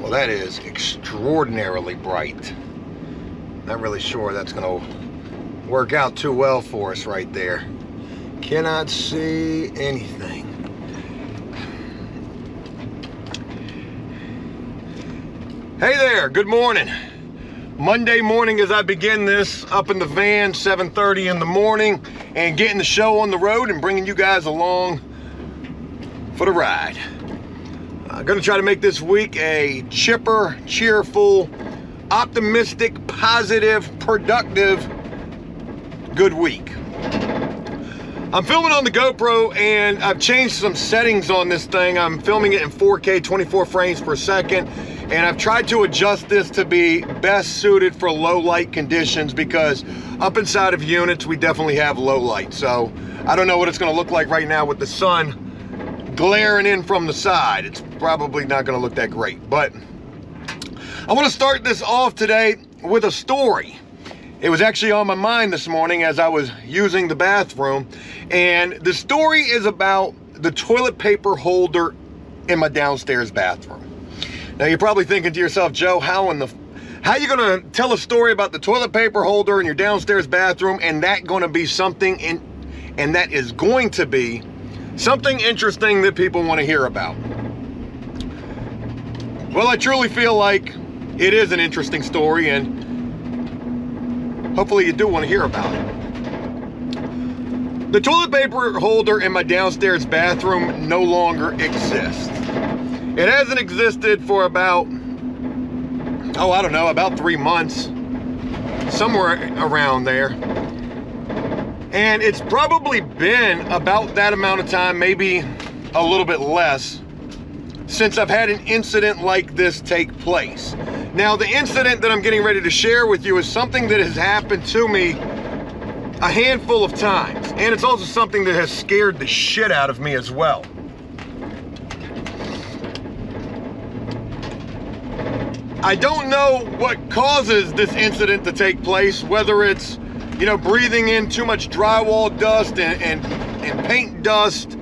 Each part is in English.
Well, that is extraordinarily bright. Not really sure that's gonna work out too well for us right there. Cannot see anything. Hey there, good morning. Monday morning as I begin this up in the van, 7:30 in the morning, and getting the show on the road and bringing you guys along for the ride. I'm gonna try to make this week a chipper, cheerful, optimistic, positive, productive, good week. I'm filming on the GoPro and I've changed some settings on this thing. I'm filming it in 4K, 24 frames per second. And I've tried to adjust this to be best suited for low light conditions because up inside of units, we definitely have low light. So I don't know what it's gonna look like right now with the sun glaring in from the side. It's probably not gonna look that great, but I wanna start this off today with a story. It was actually on my mind this morning as I was using the bathroom. And the story is about the toilet paper holder in my downstairs bathroom. Now you're probably thinking to yourself, Joe, how are you gonna tell a story about the toilet paper holder in your downstairs bathroom and that gonna be something and that is going to be something interesting that people want to hear about? Well, I truly feel like it is an interesting story and hopefully you do want to hear about it. The toilet paper holder in my downstairs bathroom no longer exists. It hasn't existed for about, I don't know, about 3 months, somewhere around there. And it's probably been about that amount of time, maybe a little bit less, since I've had an incident like this take place. Now, the incident that I'm getting ready to share with you is something that has happened to me a handful of times. And it's also something that has scared the shit out of me as well. I don't know what causes this incident to take place, whether it's, you know, breathing in too much drywall dust and paint dust,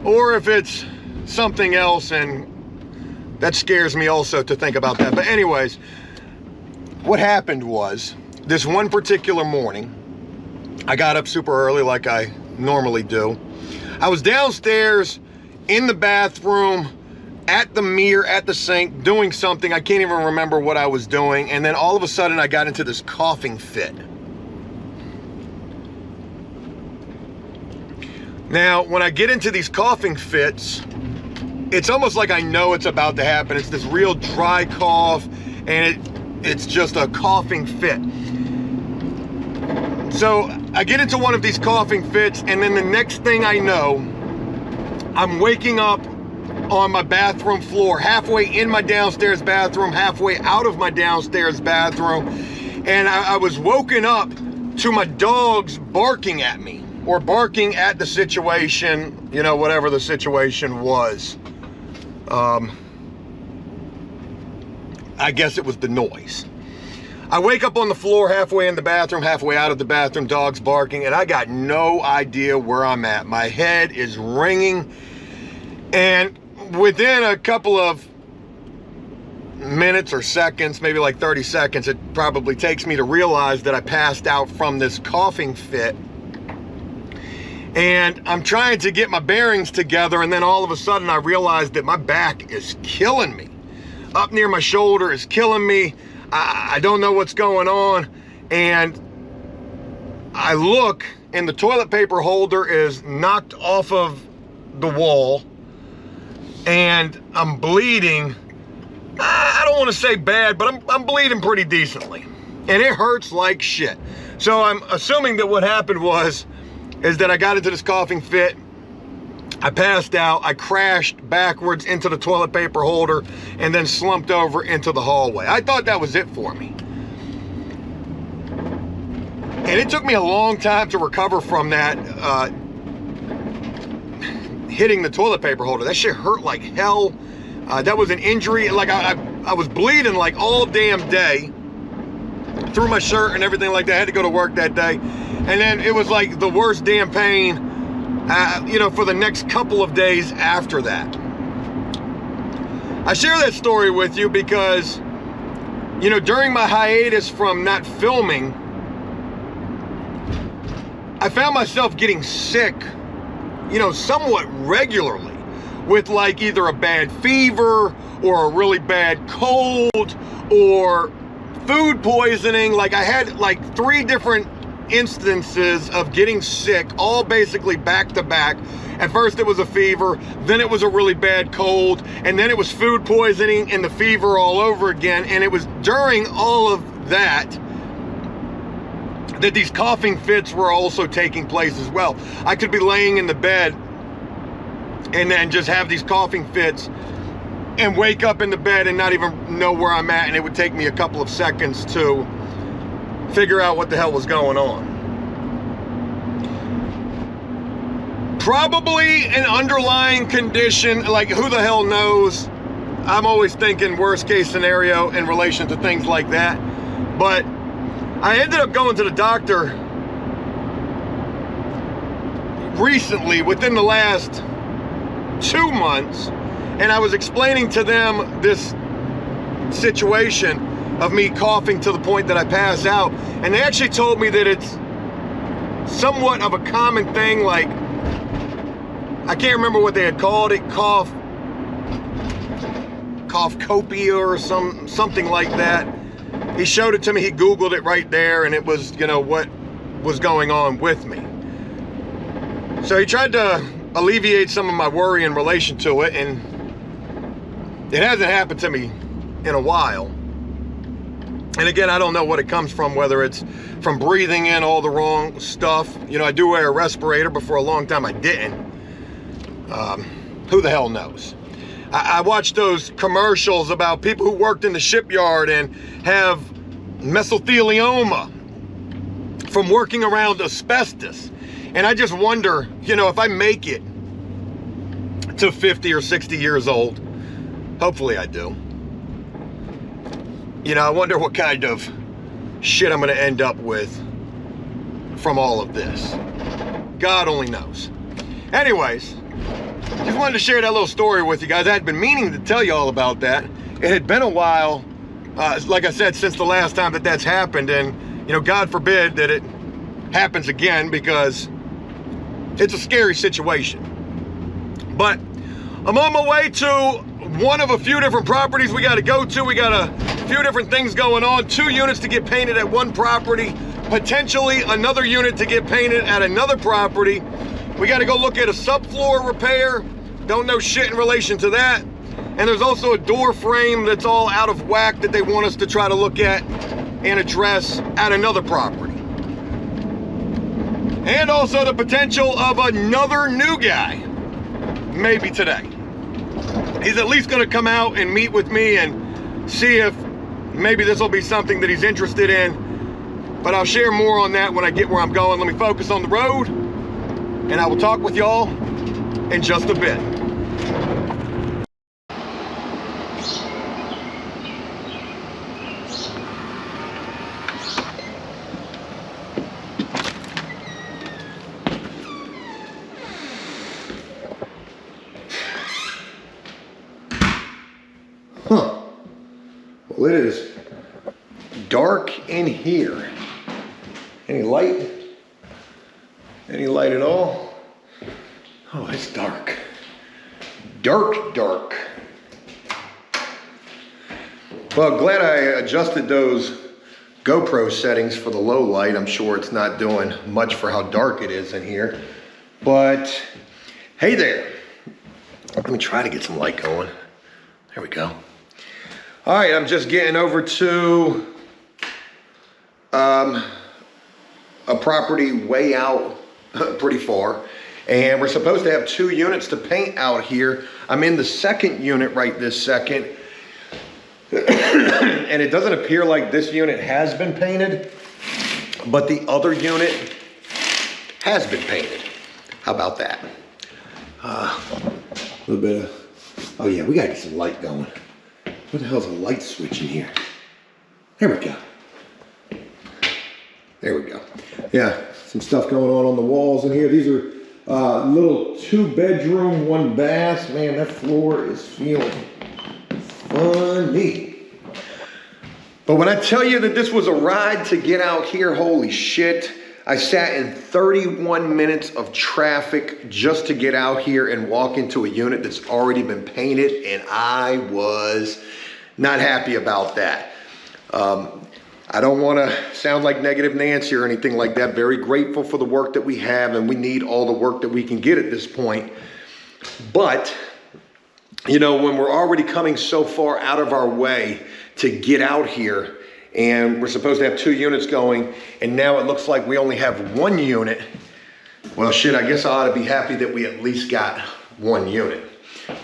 or if it's something else, and that scares me also to think about that. But anyways, what happened was, this one particular morning, I got up super early like I normally do. I was downstairs in the bathroom, at the mirror, at the sink, doing something. I can't even remember what I was doing. And then all of a sudden I got into this coughing fit. Now, when I get into these coughing fits, it's almost like I know it's about to happen. It's this real dry cough, and it's just a coughing fit. So I get into one of these coughing fits, and then the next thing I know, I'm waking up on my bathroom floor, halfway in my downstairs bathroom, halfway out of my downstairs bathroom, and I was woken up to my dogs barking at me, or barking at the situation, you know, whatever the situation was. I guess it was the noise. I wake up on the floor, halfway in the bathroom, halfway out of the bathroom, dogs barking, and I got no idea where I'm at. My head is ringing, and within a couple of minutes or seconds, maybe like 30 seconds, it probably takes me to realize that I passed out from this coughing fit. And I'm trying to get my bearings together, and then all of a sudden I realized that my back is killing me. Up near my shoulder is killing me. I don't know what's going on. And I look, and the toilet paper holder is knocked off of the wall. And I'm bleeding. I don't want to say bad, but I'm bleeding pretty decently. And it hurts like shit. So I'm assuming that what happened is that I got into this coughing fit. I passed out. I crashed backwards into the toilet paper holder and then slumped over into the hallway. I thought that was it for me. And it took me a long time to recover from that, hitting the toilet paper holder. That shit hurt like hell. That was an injury. Like I was bleeding like all damn day through my shirt and everything like that. I had to go to work that day. And then it was like the worst damn pain, you know, for the next couple of days after that. I share that story with you because, you know, during my hiatus from not filming, I found myself getting sick, you know, somewhat regularly with like either a bad fever or a really bad cold or food poisoning. Like I had like 3 different instances of getting sick, all basically back to back. At first it was a fever, then it was a really bad cold, and then it was food poisoning and the fever all over again. And it was during all of that that these coughing fits were also taking place as well. I could be laying in the bed and then just have these coughing fits and wake up in the bed and not even know where I'm at, and it would take me a couple of seconds to figure out what the hell was going on. Probably an underlying condition, like who the hell knows? I'm always thinking worst case scenario in relation to things like that. But I ended up going to the doctor recently, within the last 2 months, and I was explaining to them this situation of me coughing to the point that I pass out, and they actually told me that it's somewhat of a common thing, like, I can't remember what they had called it, cough-copia or something like that. He showed it to me, he Googled it right there, and it was, you know, what was going on with me. So he tried to alleviate some of my worry in relation to it, and it hasn't happened to me in a while. And again, I don't know what it comes from, whether it's from breathing in all the wrong stuff. You know, I do wear a respirator, but for a long time I didn't. Who the hell knows? I watched those commercials about people who worked in the shipyard and have mesothelioma from working around asbestos. And I just wonder, you know, if I make it to 50 or 60 years old, hopefully I do. You know, I wonder what kind of shit I'm gonna end up with from all of this. God only knows. Anyways, just wanted to share that little story with you guys. I had been meaning to tell you all about that. It had been a while, like I said, since the last time that that's happened, and, you know, God forbid that it happens again, because it's a scary situation. But I'm on my way to one of a few different properties we got to go to. We got a few different things going on. 2 units to get painted at one property, potentially another unit to get painted at another property. We got to go look at a subfloor repair. Don't know shit in relation to that. And there's also a door frame that's all out of whack that they want us to try to look at and address at another property. And also the potential of another new guy, maybe today. He's at least going to come out and meet with me and see if maybe this will be something that he's interested in. But I'll share more on that when I get where I'm going. Let me focus on the road, and I will talk with y'all in just a bit. Huh. Well, it is dark in here. Any light? Any light at all? Oh, it's dark. Dark, dark. Well, glad I adjusted those GoPro settings for the low light. I'm sure it's not doing much for how dark it is in here. But, hey there. Let me try to get some light going. There we go. All right, I'm just getting over to a property way out, pretty far, and we're supposed to have 2 units to paint out here. I'm in the 2nd unit right this second, and it doesn't appear like this unit has been painted, but the other unit has been painted. How about that? A little bit of, oh yeah, we gotta get some light going. What the hell's a light switch in here? There we go. There we go. Yeah, some stuff going on the walls in here. These are little 2-bedroom, 1 bath. Man, that floor is feeling money. But when I tell you that this was a ride to get out here, holy shit. I sat in 31 minutes of traffic just to get out here and walk into a unit that's already been painted, and I was not happy about that. I don't want to sound like Negative Nancy or anything like that. Very grateful for the work that we have, and we need all the work that we can get at this point. But, you know, when we're already coming so far out of our way to get out here, and we're supposed to have 2 units going, and now it looks like we only have 1 unit. Well, shit, I guess I ought to be happy that we at least got 1 unit.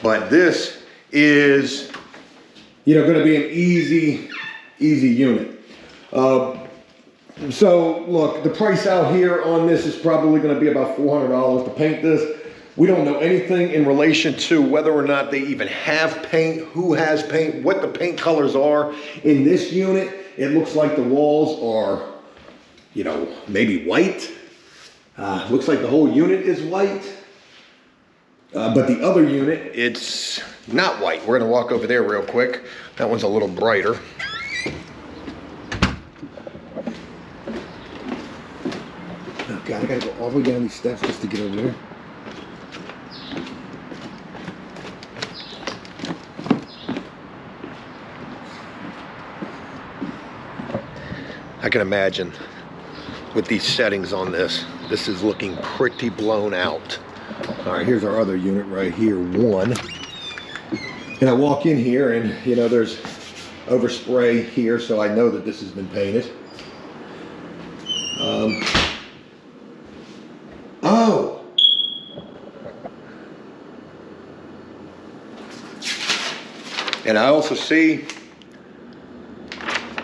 But this is, you know, going to be an easy unit. So look, the price out here on this is probably going to be about $400 to paint this. We don't know anything in relation to whether or not they even have paint, who has paint, what the paint colors are. In this unit, it looks like the walls are, you know, maybe white. Looks like the whole unit is white. But the other unit, it's not white. We're going to walk over there real quick. That one's a little brighter. Oh God, I got to go all the way down these steps just to get over there. I can imagine with these settings on this is looking pretty blown out. All right, here's our other unit right here, 1. And I walk in here and, you know, there's overspray here, so I know that this has been painted. Oh! And I also see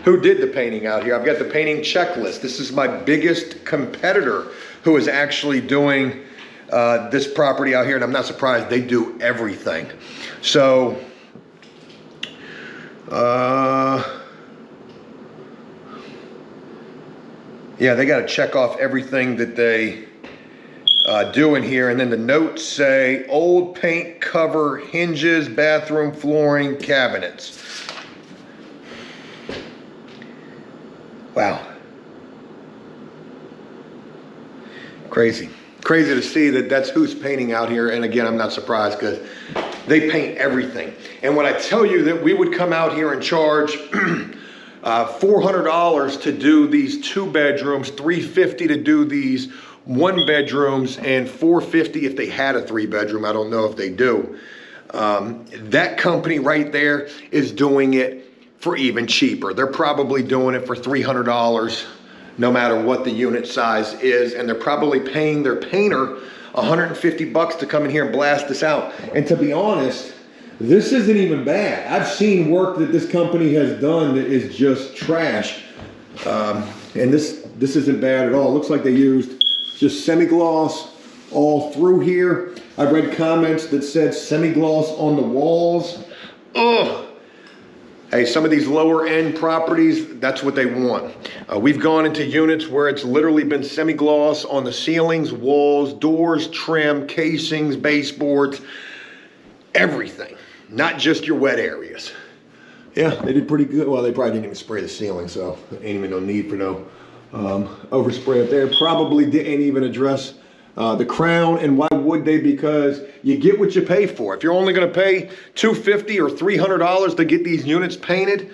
who did the painting out here. I've got the painting checklist. This is my biggest competitor who is actually doing this property out here, and I'm not surprised. They do everything. So, yeah, they got to check off everything that they do in here, and then the notes say old paint cover hinges, bathroom flooring, cabinets. Wow. Crazy to see that that's who's painting out here. And again, I'm not surprised because they paint everything. And when I tell you that we would come out here and charge $400 to do these 2 bedrooms, $350 to do these 1 bedrooms, and $450 if they had a 3 bedroom. I don't know if they do. That company right there is doing it for even cheaper. They're probably doing it for $300 no matter what the unit size is, and they're probably paying their painter $150 to come in here and blast this out. And to be honest, this isn't even bad. I've seen work that this company has done that is just trash, and this isn't bad at all. It looks like they used just semi-gloss all through here. I read comments that said semi-gloss on the walls. Ugh. Hey, some of these lower end properties, that's what they want. We've gone into units where it's literally been semi-gloss on the ceilings, walls, doors, trim, casings, baseboards, everything. Not just your wet areas. Yeah, they did pretty good. Well, they probably didn't even spray the ceiling, so ain't even no need for no overspray up there. Probably didn't even address the crown, and why would they? Because you get what you pay for. If you're only going to pay $250 or $300 to get these units painted,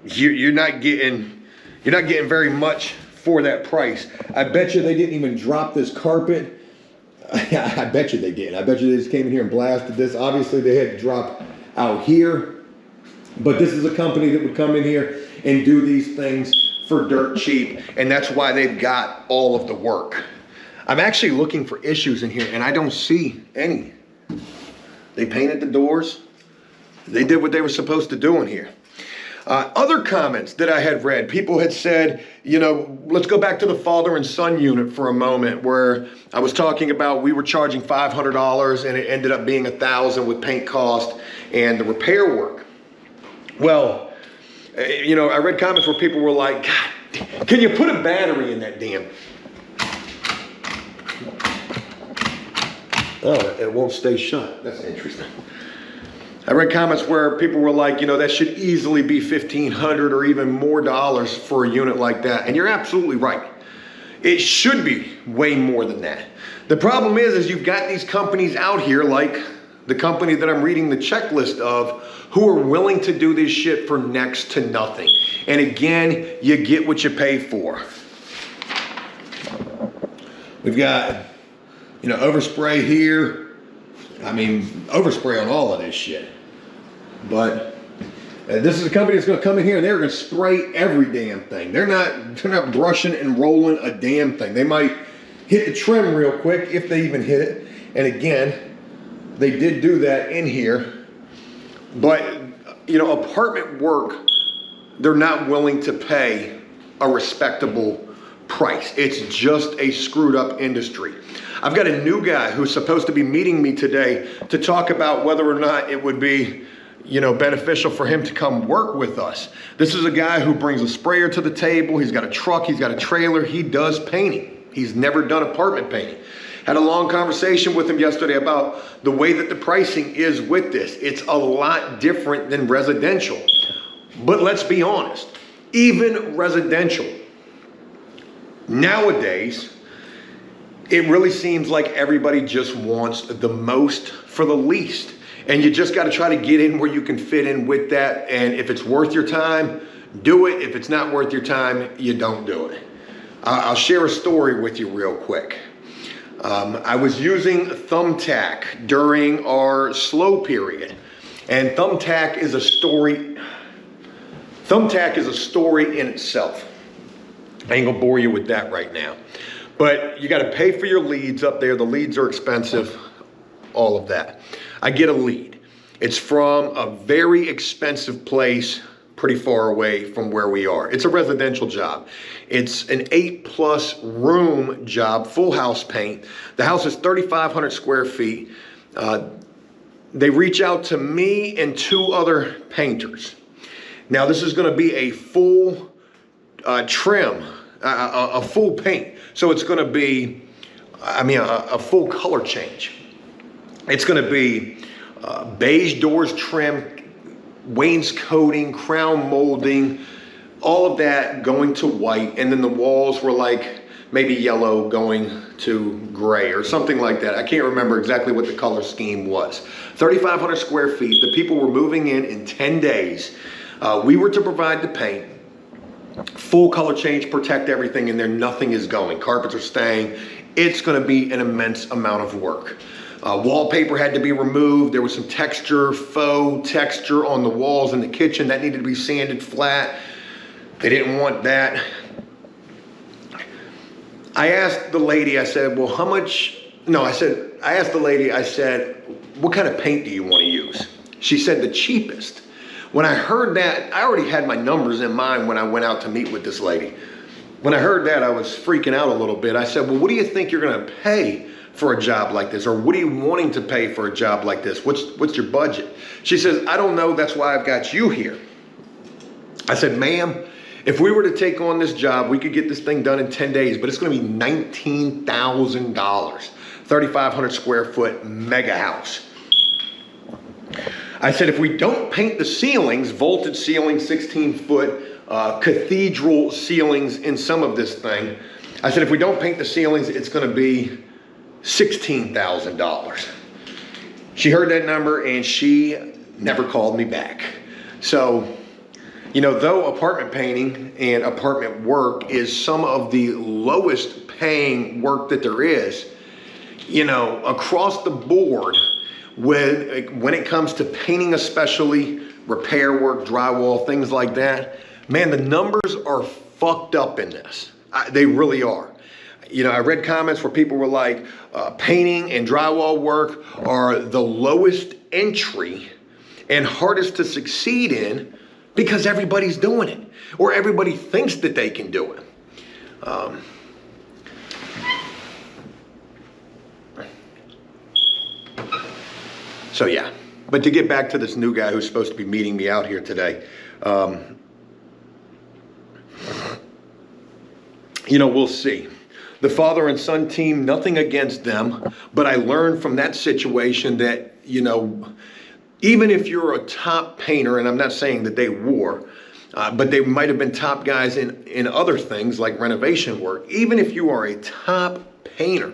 you're not getting very much for that price. I bet you they didn't even drop this carpet. I bet you they did. I bet you they just came in here and blasted this. Obviously, they had to drop out here, but this is a company that would come in here and do these things for dirt cheap, and that's why they've got all of the work. I'm actually looking for issues in here, and I don't see any. They painted the doors. They did what they were supposed to do in here. Other comments that I had read, people had said, you know, let's go back to the father and son unit for a moment, where I was talking about we were charging $500 and it ended up being $1,000 with paint cost and the repair work. Well, you know, I read comments where people were like, God, can you put a battery in that damn? Oh, it won't stay shut. That's interesting. I read comments where people were like, that should easily be $1,500 or even more dollars for a unit like that. And you're absolutely right. It should be way more than that. The problem is you've got these companies out here, like the company that I'm reading the checklist of, who are willing to do this shit for next to nothing. And again, you get what you pay for. We've got, overspray here. I mean, overspray on all of this shit. But this is a company that's going to come in here and they're going to spray every damn thing. They're not brushing and rolling a damn thing. They might hit the trim real quick if they even hit it. And again, they did do that in here. But, apartment work, they're not willing to pay a respectable price. It's just a screwed up industry. I've got a new guy who's supposed to be meeting me today to talk about whether or not it would be, beneficial for him to come work with us. This is a guy who brings a sprayer to the table. He's got a truck, he's got a trailer. He does painting. He's never done apartment painting. Had a long conversation with him yesterday about the way that the pricing is with this. It's a lot different than residential. But let's be honest, even residential, nowadays, it really seems like everybody just wants the most for the least. And you just got to try to get in where you can fit in with that. And if it's worth your time, do it. If it's not worth your time, you don't do it. I'll share a story with you real quick. I was using Thumbtack during our slow period. And Thumbtack is a story. Thumbtack is a story in itself. I ain't gonna bore you with that right now. But you gotta pay for your leads up there. The leads are expensive, all of that. I get a lead. It's from a very expensive place, pretty far away from where we are. It's a residential job. It's an 8+ room job, full house paint. The house is 3,500 square feet. They reach out to me and 2 other painters. Now this is gonna be a full trim, a full paint. So it's gonna be, a full color change. It's gonna be beige doors trim, wainscoting, crown molding, all of that going to white. And then the walls were like maybe yellow going to gray or something like that. I can't remember exactly what the color scheme was. 3,500 square feet. The people were moving in 10 days. We were to provide the paint, full color change, protect everything in there. Nothing is going. Carpets are staying. It's going to be an immense amount of work. Wallpaper had to be removed. There was some texture, faux texture on the walls in the kitchen that needed to be sanded flat. They didn't want that. I asked the lady, I said, well, how much? No, I asked the lady, I said, what kind of paint do you want to use? She said the cheapest. When I heard that, I already had my numbers in mind when I went out to meet with this lady. When I heard that, I was freaking out a little bit. I said, well, what do you think you're going to pay for a job like this? Or what are you wanting to pay for a job like this? What's your budget? She says, I don't know. That's why I've got you here. I said, ma'am, if we were to take on this job, we could get this thing done in 10 days, but it's going to be $19,000, 3,500 square foot mega house. I said, if we don't paint the ceilings, vaulted ceilings, 16-foot cathedral ceilings in some of this thing, I said, if we don't paint the ceilings, it's going to be $16,000. She heard that number and she never called me back. So, though apartment painting and apartment work is some of the lowest paying work that there is, across the board, when it comes to painting especially, repair work, drywall, things like that, man, the numbers are fucked up in this. They really are. I read comments where people were like, painting and drywall work are the lowest entry and hardest to succeed in because everybody's doing it or everybody thinks that they can do it. So yeah, but to get back to this new guy who's supposed to be meeting me out here today, we'll see. The father and son team, nothing against them, but I learned from that situation that, even if you're a top painter, and I'm not saying that they were, but they might have been top guys in other things like renovation work. Even if you are a top painter,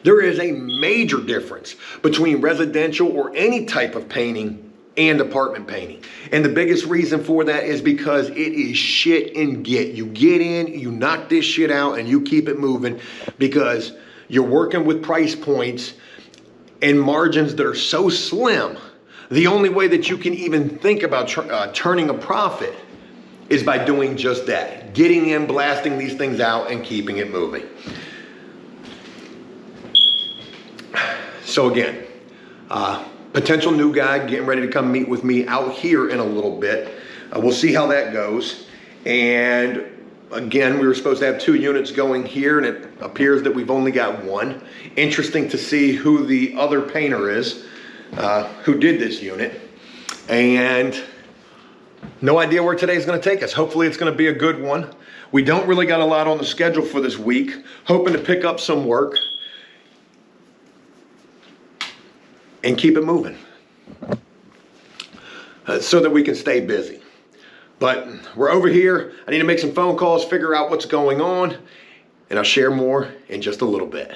there is a major difference between residential or any type of painting and apartment painting. And the biggest reason for that is because it is shit and get. You get in, you knock this shit out, and you keep it moving, because you're working with price points and margins that are so slim. The only way that you can even think about turning a profit is by doing just that. Getting in, blasting these things out, and keeping it moving. So again, potential new guy getting ready to come meet with me out here in a little bit. We'll see how that goes. And again, we were supposed to have 2 units going here, and it appears that we've only got 1. Interesting to see who the other painter is, who did this unit. And no idea where today's gonna take us. Hopefully it's gonna be a good one. We don't really got a lot on the schedule for this week. Hoping to pick up some work and keep it moving so that we can stay busy. But we're over here. I need to make some phone calls, figure out what's going on, and I'll share more in just a little bit.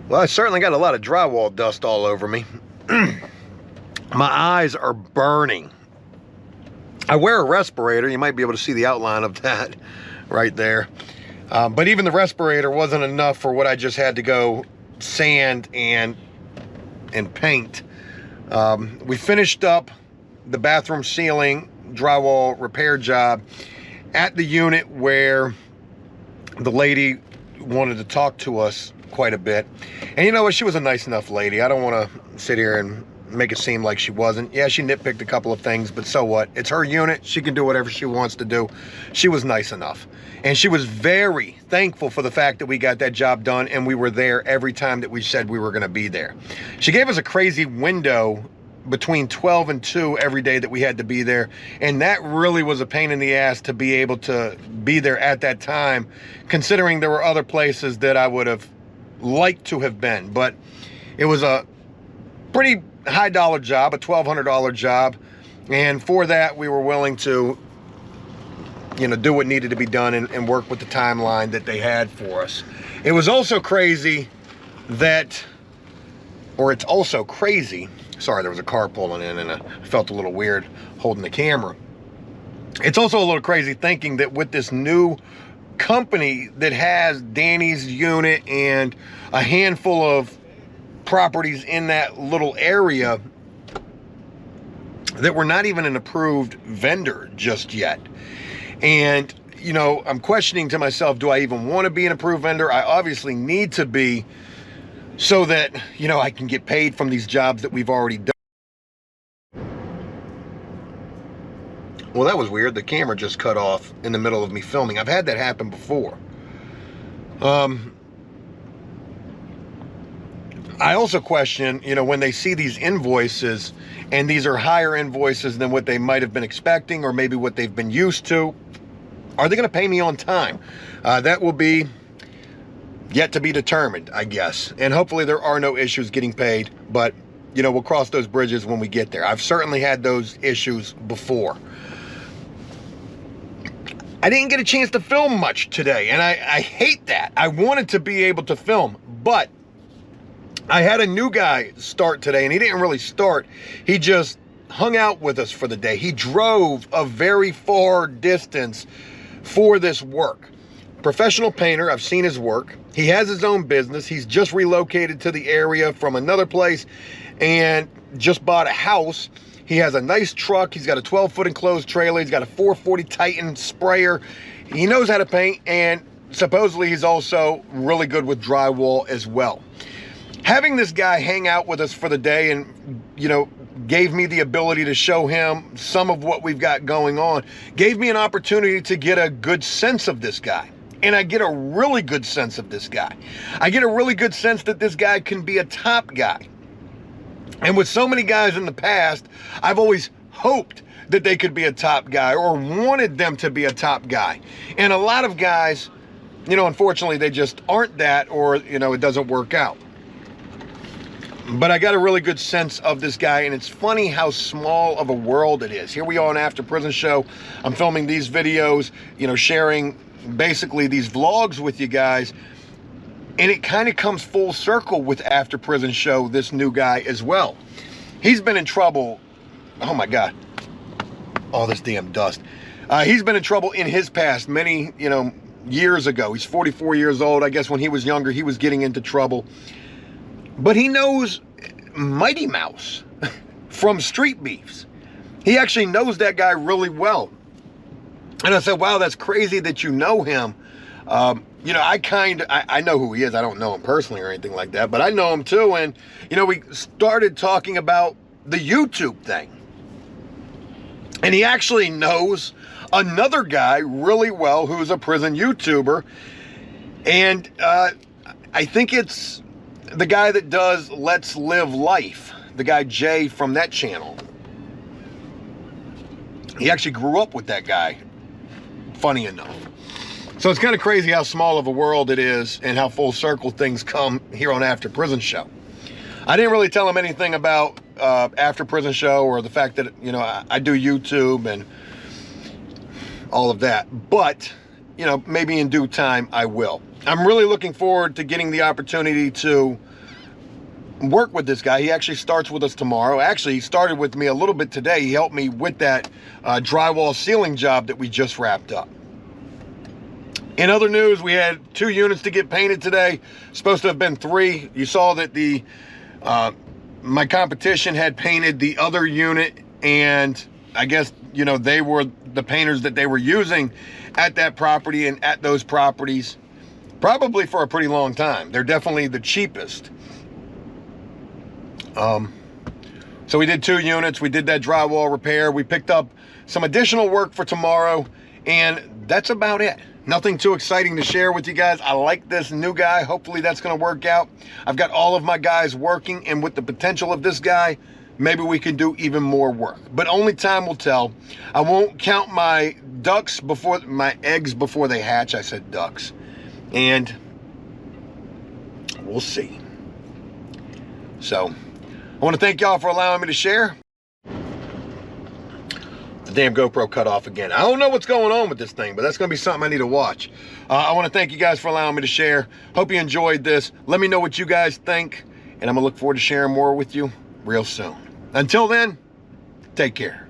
Well, I certainly got a lot of drywall dust all over me. My eyes are burning. I wear a respirator. You might be able to see the outline of that right there. But even the respirator wasn't enough for what I just had to go sand and paint. We finished up the bathroom ceiling drywall repair job at the unit where the lady wanted to talk to us quite a bit. And you know what? She was a nice enough lady. I don't want to sit here and make it seem like she wasn't. Yeah, she nitpicked a couple of things, but so what? It's her unit. She can do whatever she wants to do. She was nice enough. And she was very thankful for the fact that we got that job done and we were there every time that we said we were going to be there. She gave us a crazy window between 12 and 2 every day that we had to be there, and that really was a pain in the ass to be able to be there at that time, considering there were other places that I would have liked to have been. But it was a pretty high dollar job, a $1,200 job, and for that we were willing to, you know, do what needed to be done and work with the timeline that they had for us. It was also crazy that, or it's also crazy, sorry, there was a car pulling in and I felt a little weird holding the camera. It's also a little crazy thinking that with this new company that has Danny's unit and a handful of properties in that little area, that we're not even an approved vendor just yet. And, you know, I'm questioning to myself, do I even want to be an approved vendor? I obviously need to be, so that, you know, I can get paid from these jobs that we've already done. Well, that was weird. The camera just cut off in the middle of me filming. I've had that happen before. I also question, you know, when they see these invoices, and these are higher invoices than what they might have been expecting or maybe what they've been used to, are they going to pay me on time? That will be yet to be determined, I guess. And hopefully there are no issues getting paid, but, you know, we'll cross those bridges when we get there. I've certainly had those issues before. I didn't get a chance to film much today, and I hate that. I wanted to be able to film, but I had a new guy start today, and he didn't really start. He just hung out with us for the day. He drove a very far distance for this work. Professional painter, I've seen his work. He has his own business. He's just relocated to the area from another place and just bought a house. He has a nice truck. He's got a 12-foot enclosed trailer. He's got a 440 Titan sprayer. He knows how to paint, and supposedly he's also really good with drywall as well. Having this guy hang out with us for the day and, you know, gave me the ability to show him some of what we've got going on, gave me an opportunity to get a good sense of this guy. And I get a really good sense of this guy. I get a really good sense that this guy can be a top guy. And with so many guys in the past, I've always hoped that they could be a top guy or wanted them to be a top guy. And a lot of guys, you know, unfortunately, they just aren't that, or, you know, it doesn't work out. But I got a really good sense of this guy, and it's funny how small of a world it is. Here we are on After Prison Show. I'm filming these videos, you know, sharing basically these vlogs with you guys. And it kind of comes full circle with After Prison Show, this new guy as well. He's been in trouble. Oh my God. All this damn dust. He's been in trouble in his past many, you know, years ago. He's 44 years old. I guess when he was younger, he was getting into trouble. But he knows Mighty Mouse from Street Beefs. He actually knows that guy really well. And I said, wow, that's crazy that you know him. You know, I know who he is. I don't know him personally or anything like that, but I know him too. And, you know, we started talking about the YouTube thing. And he actually knows another guy really well who's a prison YouTuber. And I think it's the guy that does Let's Live Life, the guy Jay from that channel. He actually grew up with that guy, funny enough. So it's kind of crazy how small of a world it is and how full circle things come here on After Prison Show. I didn't really tell him anything about After Prison Show or the fact that, you know, I do YouTube and all of that. But, you know, maybe in due time I will. I'm really looking forward to getting the opportunity to work with this guy. He actually starts with us tomorrow. Actually, he started with me a little bit today. He helped me with that drywall ceiling job that we just wrapped up. In other news, we had 2 units to get painted today. Supposed to have been 3. You saw that the my competition had painted the other unit, and I guess, you know, they were the painters that they were using at that property and at those properties probably for a pretty long time. They're definitely the cheapest. So we did 2 units. We did that drywall repair. We picked up some additional work for tomorrow, and that's about it. Nothing too exciting to share with you guys. I like this new guy. Hopefully that's going to work out. I've got all of my guys working, and with the potential of this guy, maybe we can do even more work. But only time will tell. I won't count my eggs before they hatch. I said ducks. And we'll see. So I want to thank y'all for allowing me to share. The damn GoPro cut off again. I don't know what's going on with this thing, but that's going to be something I need to watch. I want to thank you guys for allowing me to share. Hope you enjoyed this. Let me know what you guys think, and I'm going to look forward to sharing more with you real soon. Until then, take care.